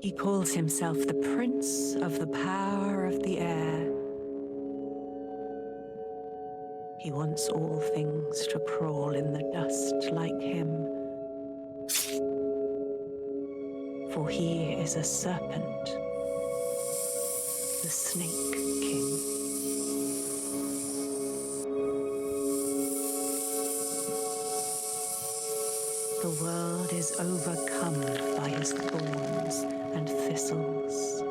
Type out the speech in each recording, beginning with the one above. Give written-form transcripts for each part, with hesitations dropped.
He calls himself the Prince of the Power of the Air. He wants all things to crawl in the dust like him, for he is a serpent, the Snake King. The world is overcome by his thorns and thistles.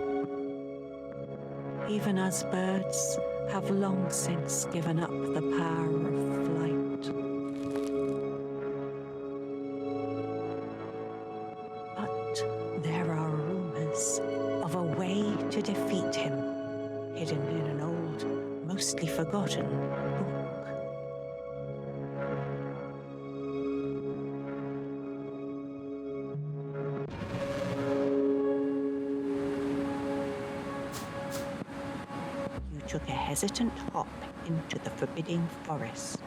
Even us birds have long since given up the power of flight. But there are rumors of a way to defeat him, hidden in an old, mostly forgotten book. Took a hesitant hop into the forbidding forest.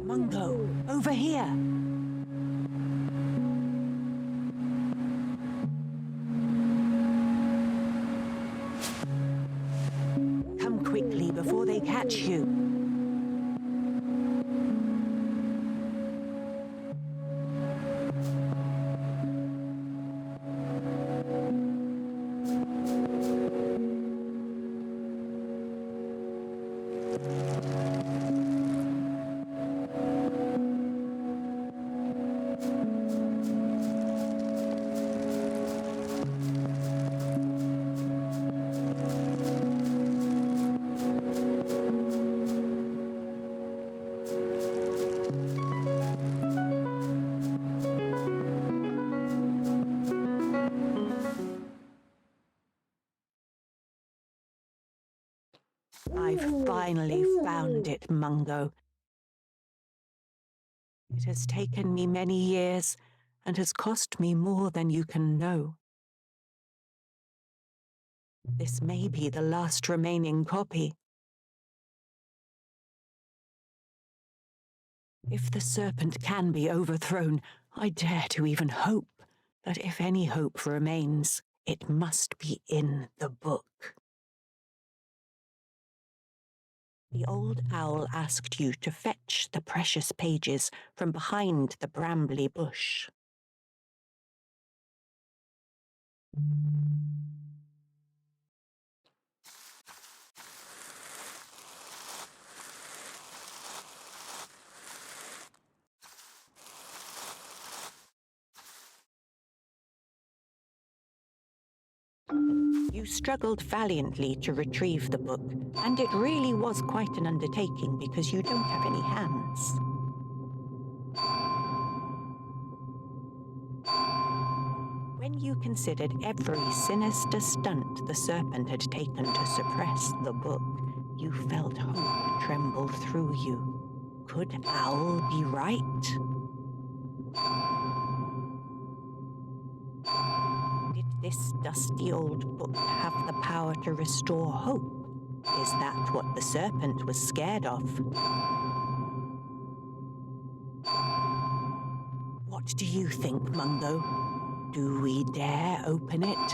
Mungo, over here! Come quickly before they catch you. I've finally found it, Mungo. It has taken me many years and has cost me more than you can know. This may be the last remaining copy. If the serpent can be overthrown, I dare to even hope that if any hope remains, it must be in the book. The old owl asked you to fetch the precious pages from behind the brambly bush. You struggled valiantly to retrieve the book, and it really was quite an undertaking because you don't have any hands. When you considered every sinister stunt the serpent had taken to suppress the book, you felt hope tremble through you. Could Owl be right? Did this dusty old book have the power to restore hope? Is that what the serpent was scared of? What do you think, Mungo? Do we dare open it?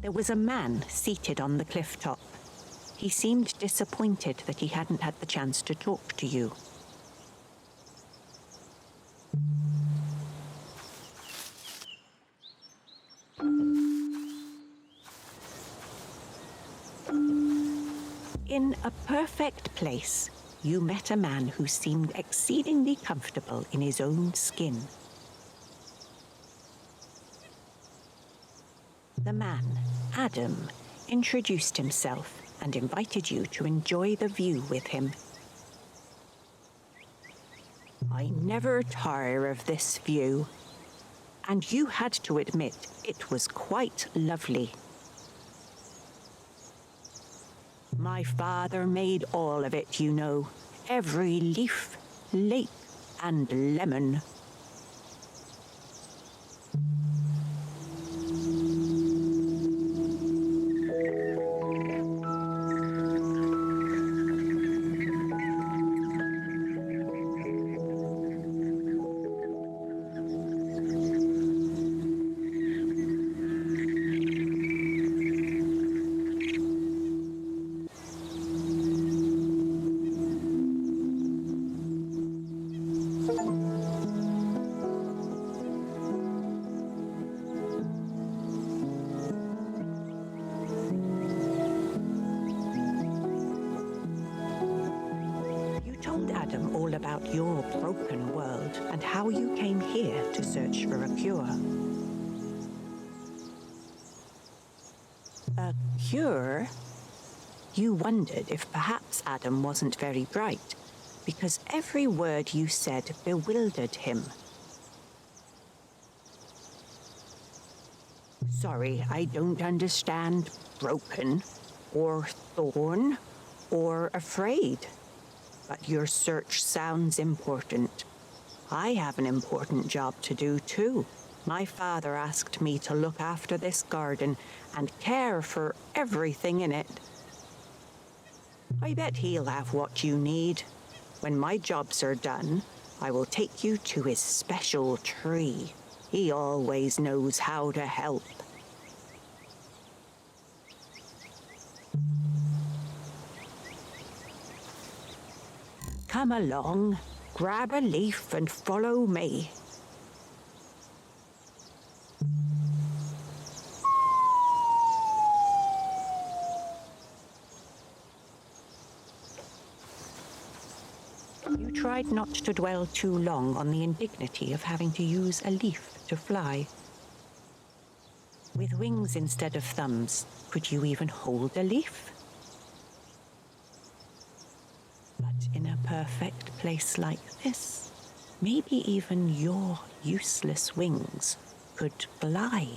There was a man seated on the cliff top. He seemed disappointed that he hadn't had the chance to talk to you. In a perfect place, you met a man who seemed exceedingly comfortable in his own skin. The man, Adam, introduced himself and invited you to enjoy the view with him. I never tire of this view, and you had to admit it was quite lovely. My father made all of it, you know, every leaf, lake, and lemon. Adam all about your broken world and how you came here to search for a cure. A cure? You wondered if perhaps Adam wasn't very bright, because every word you said bewildered him. Sorry, I don't understand broken, or thorn, or afraid. But your search sounds important. I have an important job to do too. My father asked me to look after this garden and care for everything in it. I bet he'll have what you need. When my jobs are done, I will take you to his special tree. He always knows how to help. Come along, grab a leaf and follow me. You tried not to dwell too long on the indignity of having to use a leaf to fly. With wings instead of thumbs, could you even hold a leaf? But in a perfect place like this, maybe even your useless wings could glide.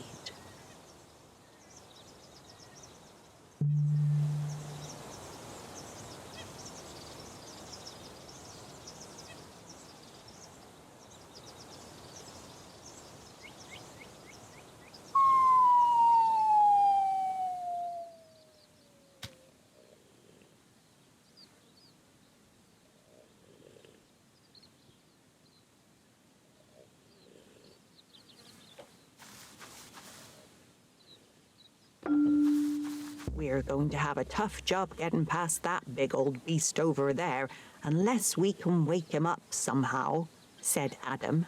We're going to have a tough job getting past that big old beast over there, unless we can wake him up somehow, said Adam.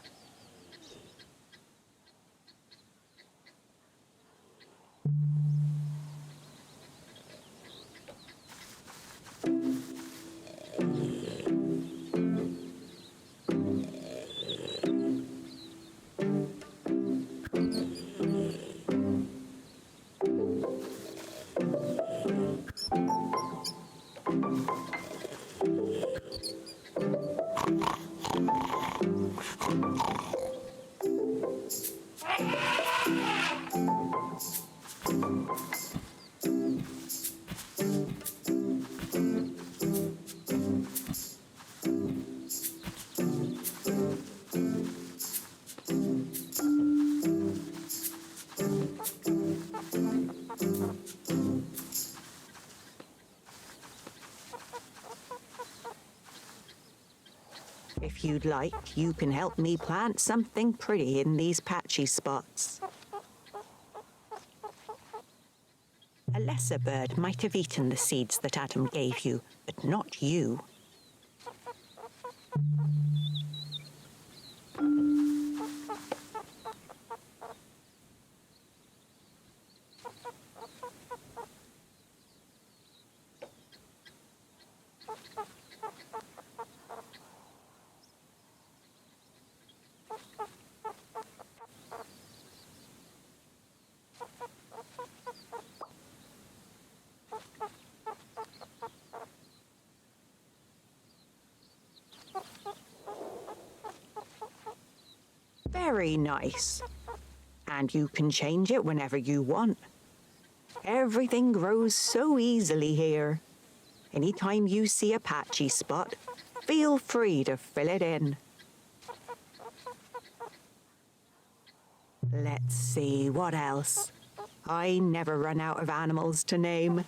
If you'd like, you can help me plant something pretty in these patchy spots. A lesser bird might have eaten the seeds that Adam gave you, but not you. Very nice. And you can change it whenever you want. Everything grows so easily here. Anytime you see a patchy spot, feel free to fill it in. Let's see, what else? I never run out of animals to name.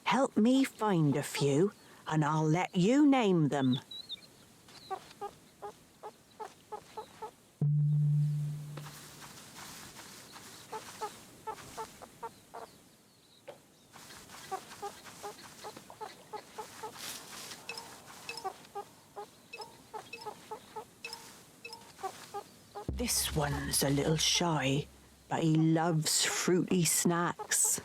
Help me find a few, and I'll let you name them. This one's a little shy, but he loves fruity snacks.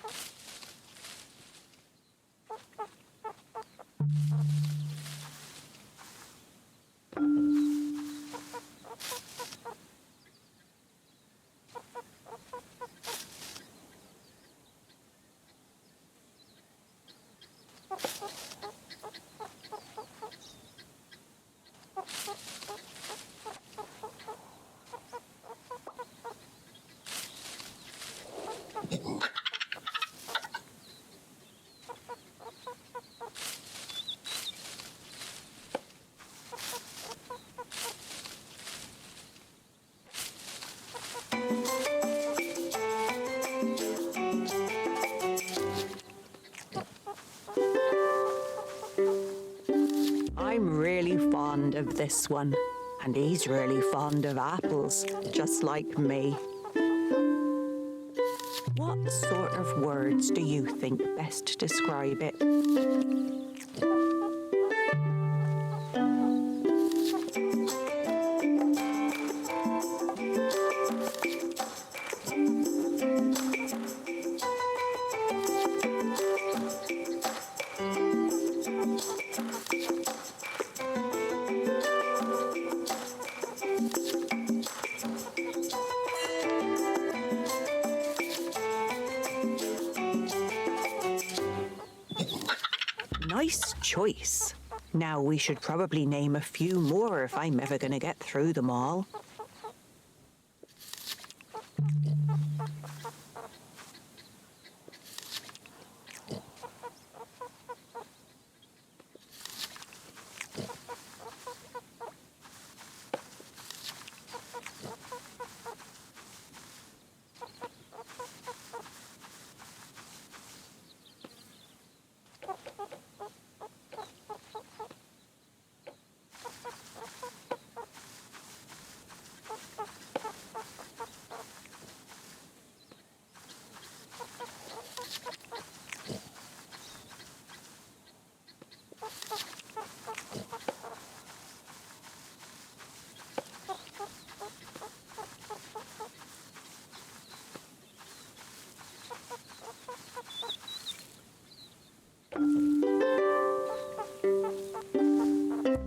I'm really fond of this one, and he's really fond of apples, just like me. What sort of words do you think best describe it? Nice choice. Now we should probably name a few more if I'm ever going to get through them all.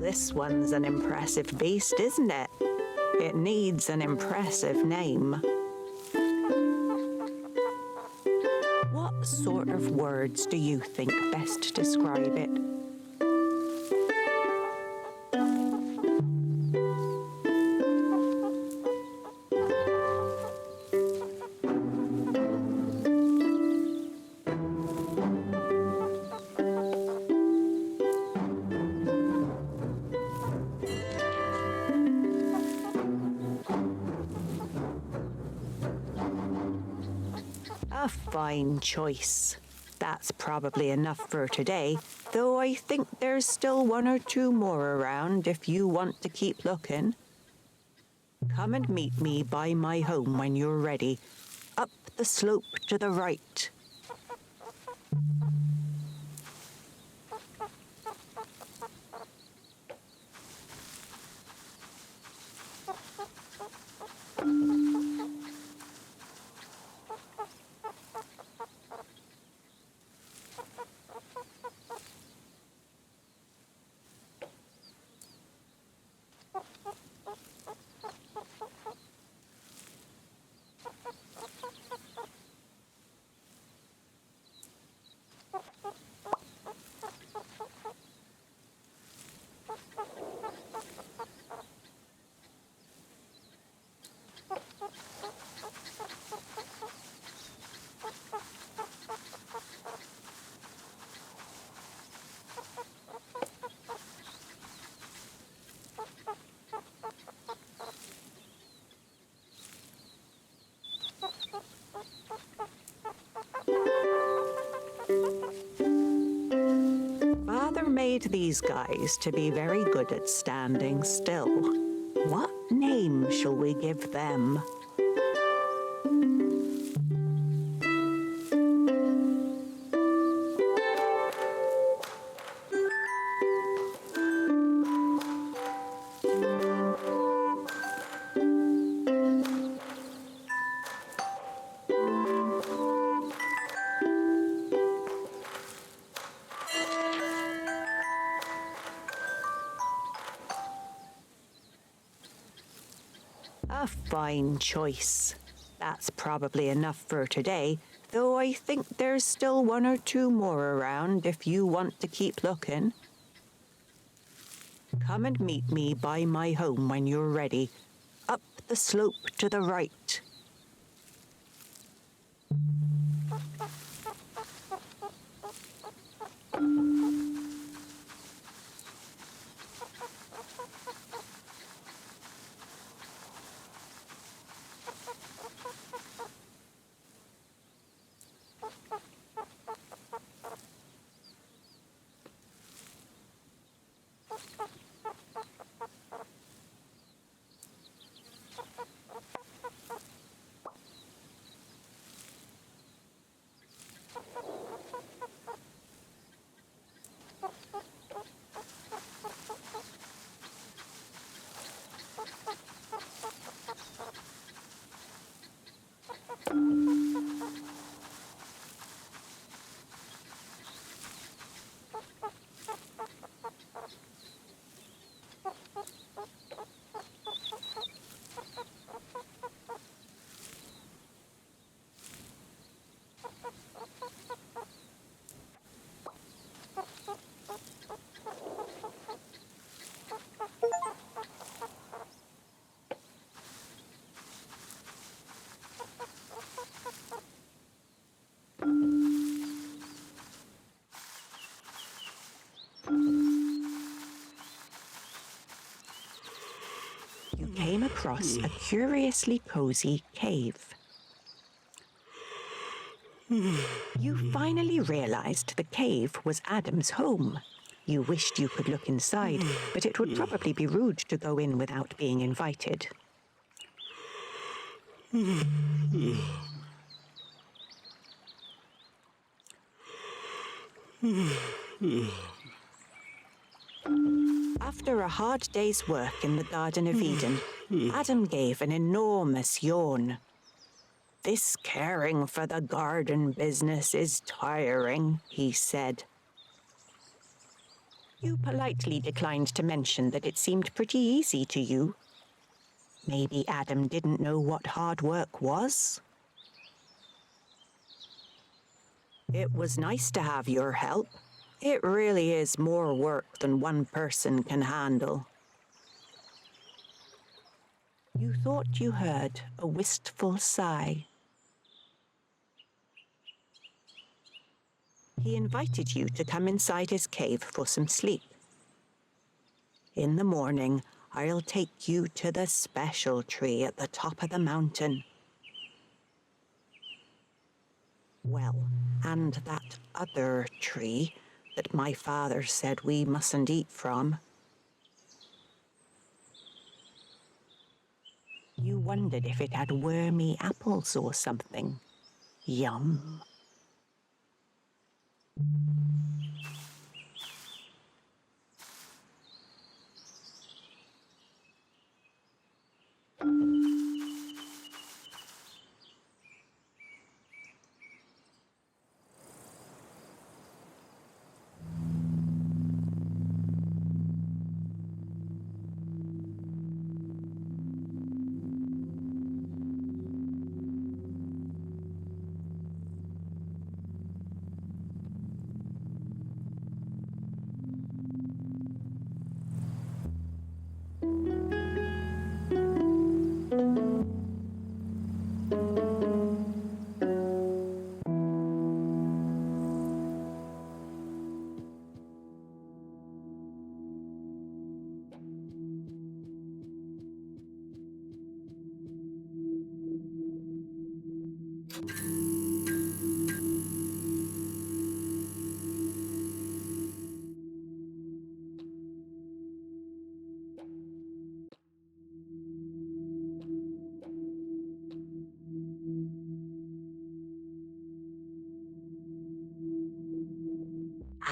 This one's an impressive beast, isn't it? It needs an impressive name. What sort of words do you think best describe it? A fine choice. That's probably enough for today, though I think there's still one or two more around if you want to keep looking. Come and meet me by my home when you're ready, up the slope to the right. made these guys to be very good at standing still. What name shall we give them? A fine choice. That's probably enough for today, though I think there's still one or two more around if you want to keep looking. Come and meet me by my home when you're ready. Up the slope to the right. You came across a curiously cozy cave. You finally realized the cave was Adam's home. You wished you could look inside, but it would probably be rude to go in without being invited. After a hard day's work in the Garden of Eden, Adam gave an enormous yawn. "This caring for the garden business is tiring," he said. You politely declined to mention that it seemed pretty easy to you. Maybe Adam didn't know what hard work was? It was nice to have your help. It really is more work than one person can handle. You thought you heard a wistful sigh. He invited you to come inside his cave for some sleep. "In the morning, I'll take you to the special tree at the top of the mountain." Well, and that other tree that my father said we mustn't eat from. You wondered if it had wormy apples or something. Yum.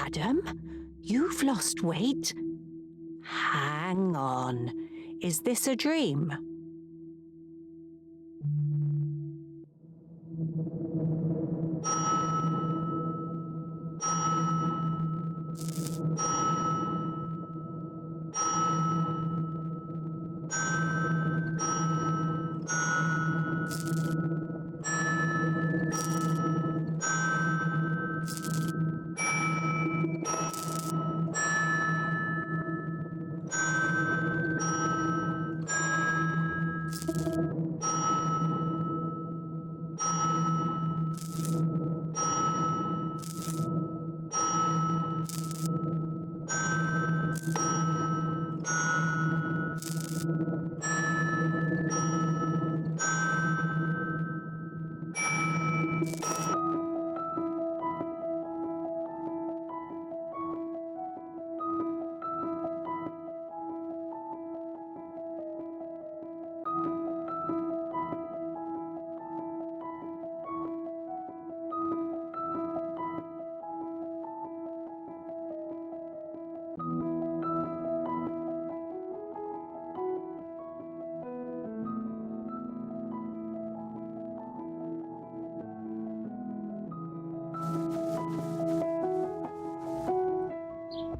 Adam, you've lost weight. Hang on. Is this a dream?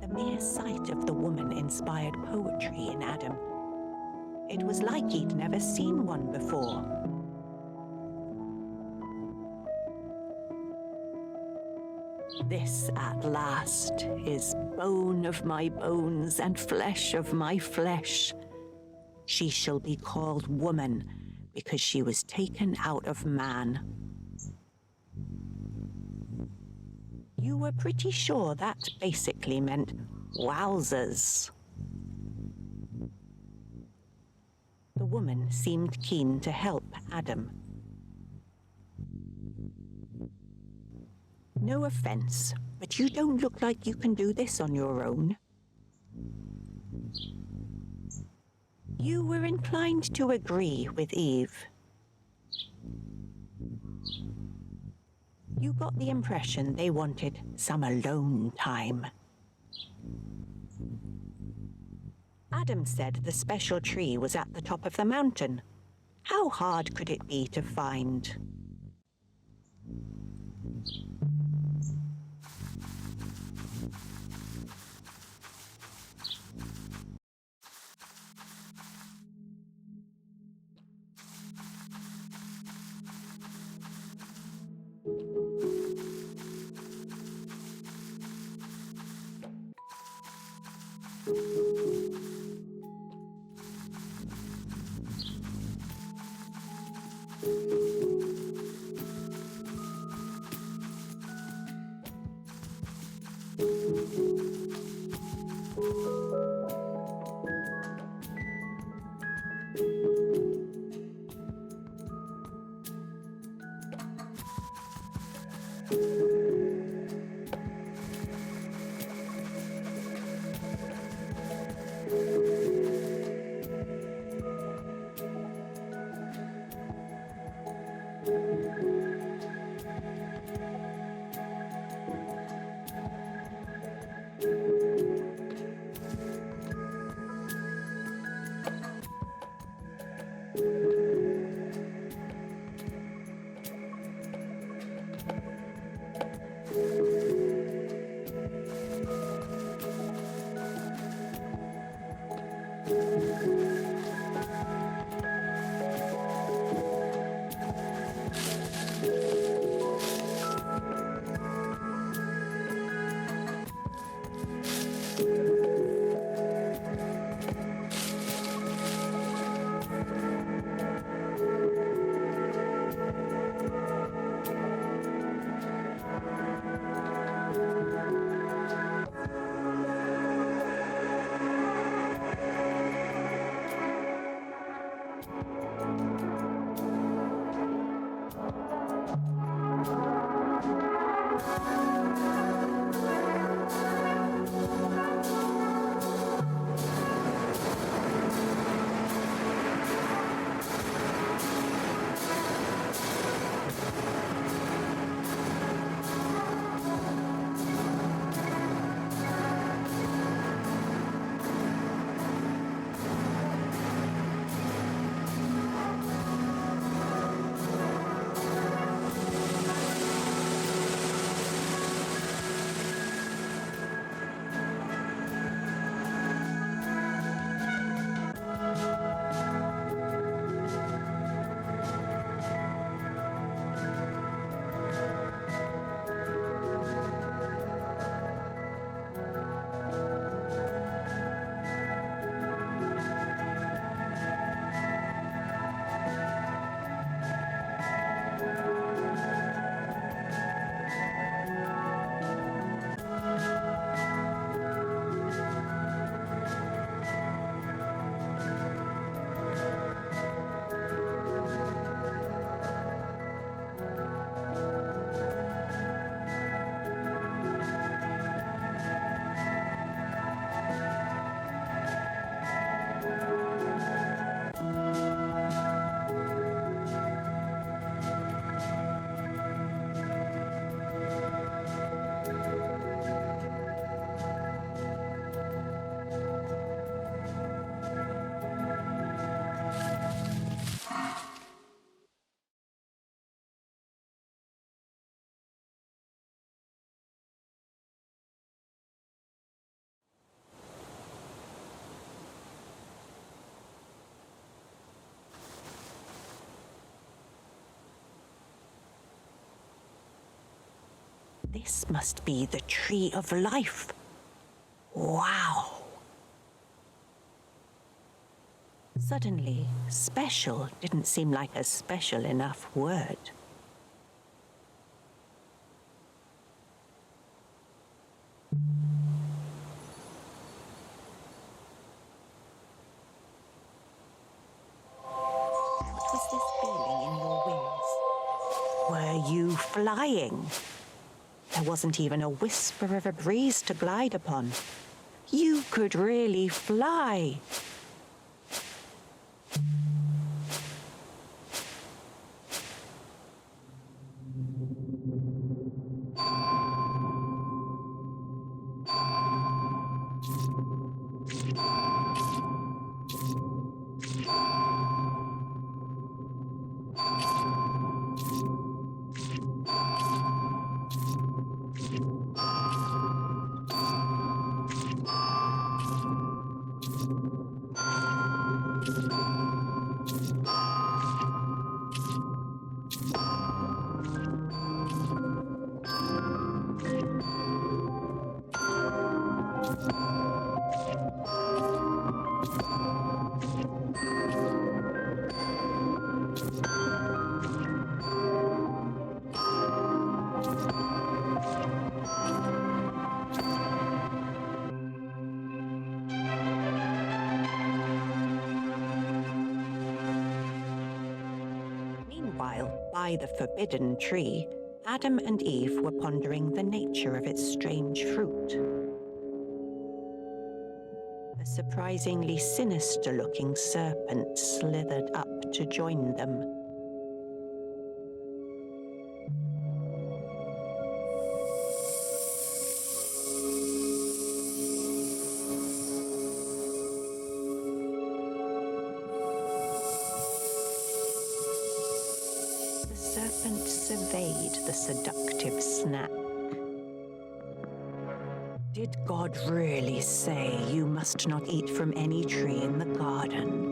The mere sight of the woman inspired poetry in Adam. It was like he'd never seen one before. This, at last, is bone of my bones and flesh of my flesh. She shall be called woman, because she was taken out of man. You were pretty sure that basically meant wowzers. The woman seemed keen to help Adam. No offense, but you don't look like you can do this on your own. You were inclined to agree with Eve. You got the impression they wanted some alone time. Adam said the special tree was at the top of the mountain. How hard could it be to find? This must be the tree of life. Wow! Suddenly, special didn't seem like a special enough word. What was this feeling in your wings? Were you flying? There wasn't even a whisper of a breeze to glide upon. You could really fly. Meanwhile, by the forbidden tree, Adam and Eve were pondering the nature of its strange fruit. A surprisingly sinister-looking serpent slithered up to join them. The serpent surveyed the seductive snack. Did God really say you must not eat from any tree in the garden?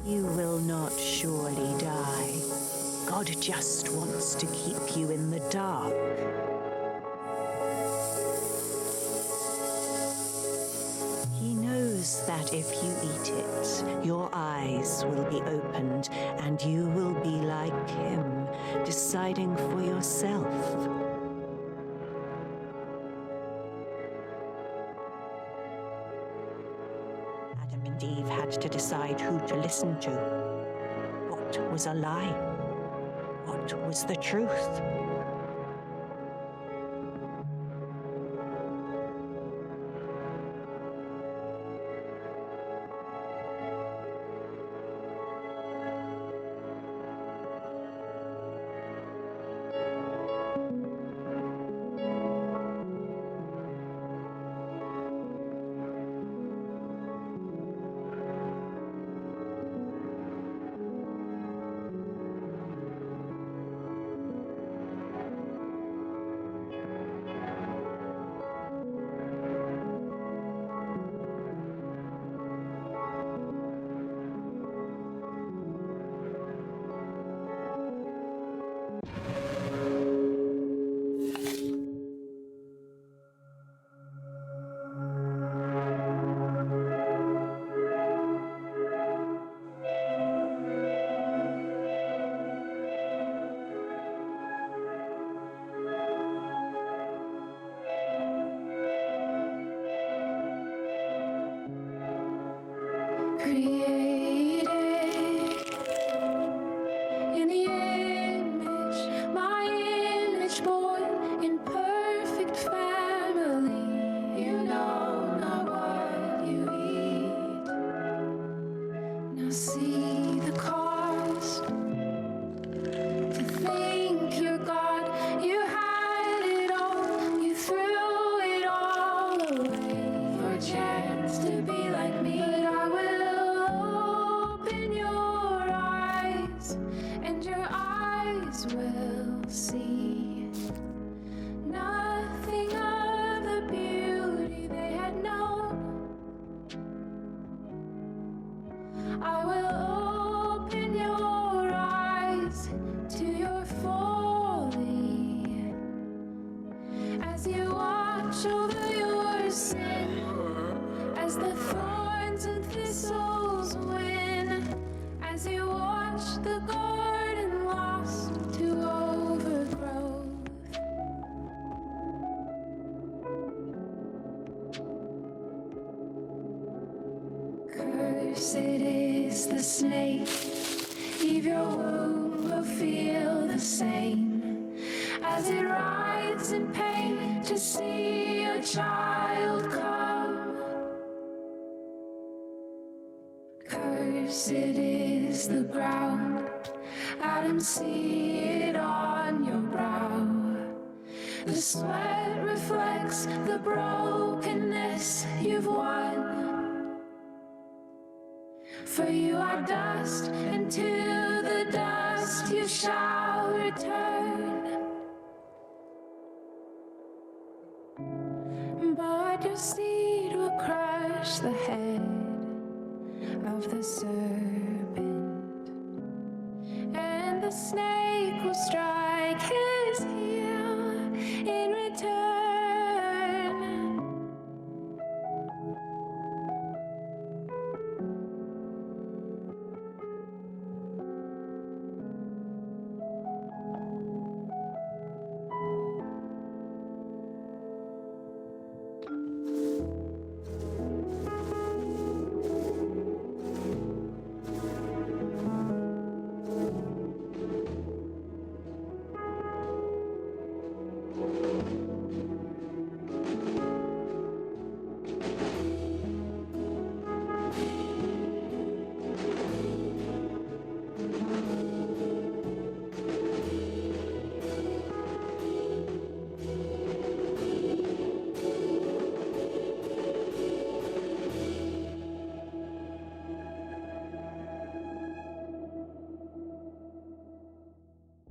You will not surely die. God just wants to keep you in the dark. He knows that if you eat it, your eyes will be opened and you will be like him, deciding for yourself. Adam and Eve had to decide who to listen to. What was a lie? What was the truth? Created in the image, my image born in perfect family. You know not what you eat. Now see the cost to think you're will open your eyes to your folly as you watch over your sin, as the thorns and thistles win, as you watch the garden lost to overgrowth. Cursed is the snake, Eve, your womb will feel the same as it writhes in pain to see your child come. Cursed is the ground, Adam, see it on your brow. The sweat reflects the brokenness you've won. For you are dust, and to the dust you shall return. But your seed will crush the head of the serpent, and the snake will strike his heel in return.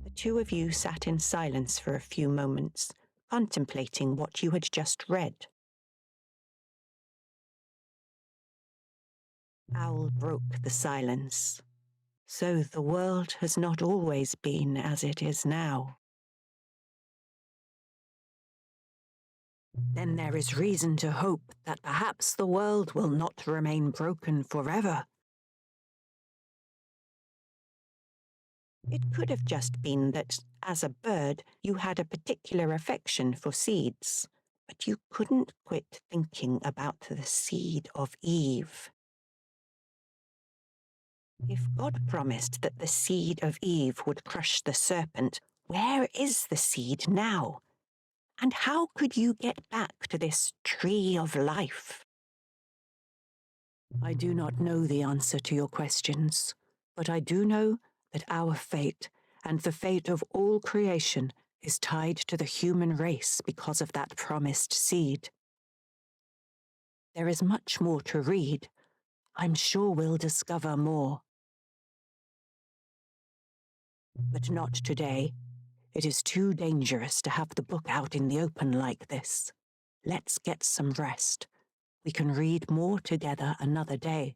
The two of you sat in silence for a few moments, contemplating what you had just read. Owl broke the silence. So the world has not always been as it is now. Then there is reason to hope that perhaps the world will not remain broken forever. It could have just been that, as a bird, you had a particular affection for seeds, but you couldn't quit thinking about the seed of Eve. If God promised that the seed of Eve would crush the serpent, where is the seed now? And how could you get back to this tree of life? I do not know the answer to your questions, but I do know that our fate and the fate of all creation is tied to the human race because of that promised seed. There is much more to read. I'm sure we'll discover more. But not today. It is too dangerous to have the book out in the open like this. Let's get some rest. We can read more together another day.